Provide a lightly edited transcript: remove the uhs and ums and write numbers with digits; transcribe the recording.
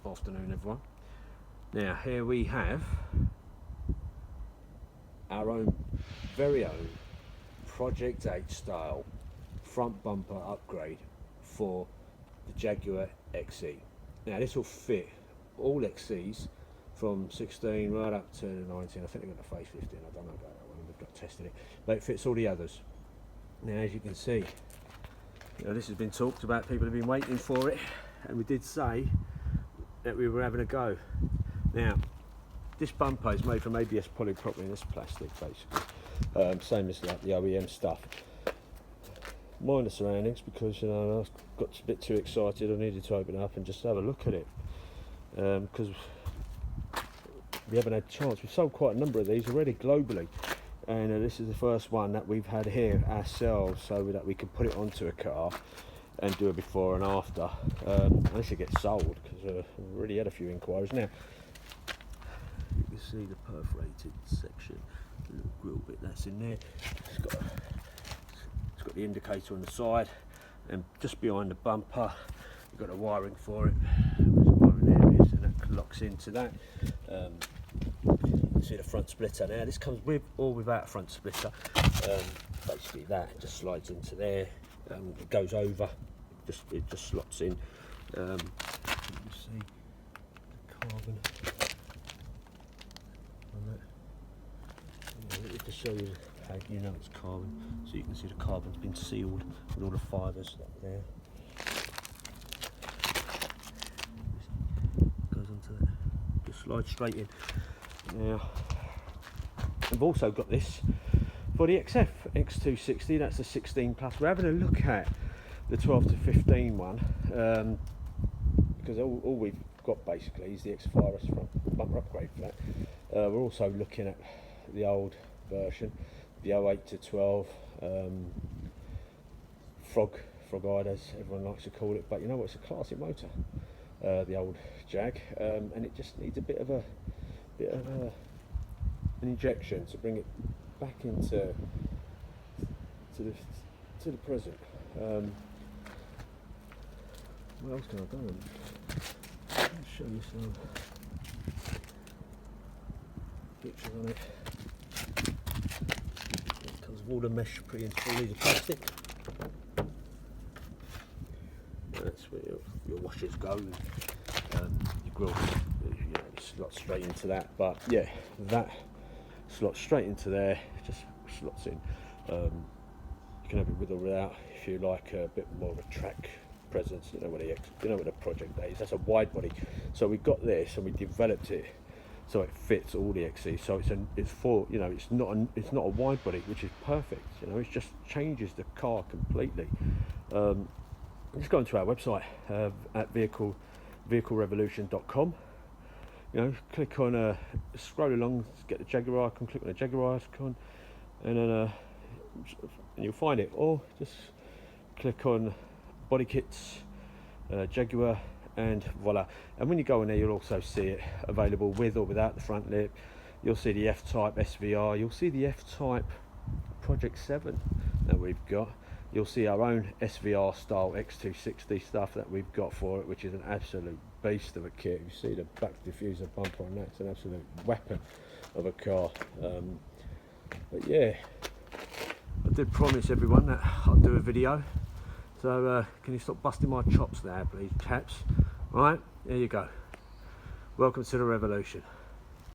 afternoon everyone. Now here we have our own very own Project 8 style front bumper upgrade for the Jaguar Xe. Now this will fit all XCs from 16 right up to 19. I think they've got the facelift in, I don't know about that one, we've got tested it, but it fits all the others. Now as you can see, this has been talked about, people have been waiting for it, and we did say that we were having a go. Now this bumper is made from ABS polypropylene, this plastic basically, same as like the OEM stuff. Mind the surroundings because I got a bit too excited, I needed to open it up and just have a look at it, because we haven't had a chance. We've sold quite a number of these already globally, and this is the first one that we've had here ourselves, so that we can put it onto a car and do a before and after. And this should get sold because we've already had a few inquiries. Now you can see the perforated section, the little grill bit that's in there. It's got the indicator on the side, and just behind the bumper you've got a wiring for it. There's a wiring areas, and that locks into that. You see the front splitter. Now this comes with or without a front splitter. Basically that just slides into there, it goes over, it just slots in. You see the carbon on that. Let me just show you how you know it's carbon, so you can see the carbon's been sealed with all the fibres there. Goes onto that, just slides straight in. Now we've also got this for the X260, that's a 16 plus. We're having a look at the 12 to 15 one, because all we've got basically is the X-Virus front bumper upgrade for that. We're also looking at the old version, the 08 to 12 frog-eyed as everyone likes to call it, but you know what, it's a classic motor, the old Jag, and it just needs a bit of an injection to bring it back into the present. What else can I do? I'll show you some pictures on it. It comes with all the mesh pre-installed, these are plastic. That's where your washers go, and your grill, slots straight into that. But yeah, that slots straight into there, just slots in. You can have it with or without if you like a bit more of a track presence. You know what the Project 8 is. That's a wide body. So we got this and we developed it so it fits all the XCs. So it's for, it's not a wide body, which is perfect. It just changes the car completely. Just go onto our website at vehiclerevolution.com. Click on scroll along, get the Jaguar icon, click on the Jaguar icon, and then and you'll find it, or just click on body kits, Jaguar, and voila. And when you go in there, you'll also see it available with or without the front lip. You'll see the F-Type SVR, you'll see the F-Type Project 7 that we've got. You'll see our own SVR style X260 stuff that we've got for it, which is an absolute beast of a kit. You see the back diffuser bumper on that, it's an absolute weapon of a car. But yeah, I did promise everyone that I'll do a video, so can you stop busting my chops there please, chaps? Right, there you go. Welcome to the revolution.